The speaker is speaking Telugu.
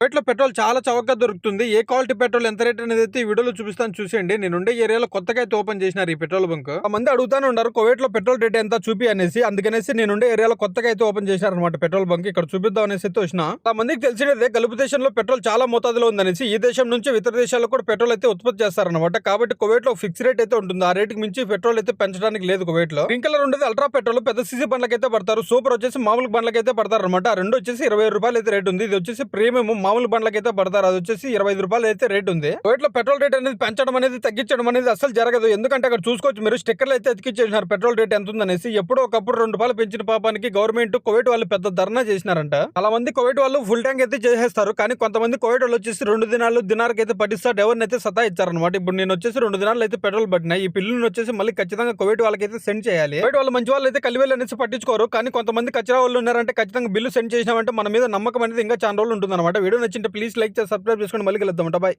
కువైట్‌లో పెట్రోల్ చాలా చవకగా దొరుకుతుంది. ఏ క్వాలిటీ పెట్రోల్ ఎంత రేట్ అనేదైతే ఈ వీడియోలో చూపిస్తాను చూసేయండి. నేనుండే ఏరియాలో కొత్తగా అయితే ఓపెన్ చేసినారు ఈ పెట్రోల్ బంక్. మంది అడుగుతానే ఉన్నారు కువైట్‌లో పెట్రోల్ రేట్ ఎంత చూపి అనేసి. అందుకనేసి నేనుండే ఏరియాలో కొత్తగా అయితే ఓపెన్ చేశారన్నమాట పెట్రోల్ బంక్. ఇక్కడ చూపిద్దాం అనేసి అయితే వచ్చిన. మందికి తెలిసినదే గల్ఫ్ దేశంలో పెట్రోల్ చాలా మోతాదులో ఉందనేసి ఈ దేశం నుంచి ఇతర దేశాల్లో కూడా పెట్రోల్ అయితే ఉత్పత్తి చేస్తారన్నమాట. కాబట్టి కువైట్‌లో ఫిక్స్ రేట్ అయితే ఉంటుంది. ఆ రేటుకి మించి పెట్రోల్ అయితే పెంచడానికి లేదు కువైట్‌లో. గ్రీన్ కలర్ ఉండేది అల్ట్రా పెట్రోల్ పెద్ద సీసీ బండ్లకైతే పడతారు. సూపర్ వచ్చేసి మామూలు బండ్లకైతే పడతారన్నమాట. ఆ రెండు వచ్చేసి ₹25 అయితే రేట్ ఉంది. ఇది వచ్చేసి ప్రీమియం మామూలు బండ్లకైతే పడతారు. అది వచ్చేసి ₹25 అయితే రేట్ ఉంది. కువైట్‌లో పెట్రోల్ రేట్ అనేది పెంచడం అనేది తగ్గించడం అనేది అసలు జరగదు. ఎందుకంటే అక్కడ చూసుకోవచ్చు మీరు స్టిక్కర్లు అయితే అతికించేసినారు పెట్రోల్ రేట్ ఎంత ఉందనేసి. ఎప్పుడో ఒకప్పుడు ₹2 పెంచిన పాపానికి గవర్నమెంట్ కువైట్ వాళ్ళు పెద్ద ధర్నా చేసినారంట. చాలా మంది కువైట్ వాళ్ళు ఫుల్ ట్యాంక్ అయితే చేసేస్తారు. కానీ కొంతమంది కువైట్ వాళ్ళు వచ్చేసి 2 దినాలు దినార్కి అయితే పట్టిస్తారు. ఎవరినైతే సతాయిచ్చారనమాట. ఇప్పుడు నేను వచ్చేసి 2 దినాలు అయితే పెట్రోల్ పట్టినా. ఈ బిల్లును వచ్చేసి మళ్ళీ ఖచ్చితంగా కువైట్ వాళ్ళకైతే సెండ్ చేయాలి. కువైట్ వాళ్ళు మంచి వాళ్ళు అయితే కలివేలు అనేసి పట్టించుకోరు. కానీ కొంతమంది కచ్చరా వాళ్ళు ఉన్నారంటే ఖచ్చితంగా బిల్లు సెండ్ చేసినామంటే మన మీద నమ్మకం అనేది ఇంకా చాలా రోజులు ఉంటుంది అనమాట. వీడియో నచ్చింటే ప్లీజ్ లైక్ చేసి సబ్స్క్రైబ్ చేసుకోండి. మళ్ళీ కలుద్దాం. బాయ్.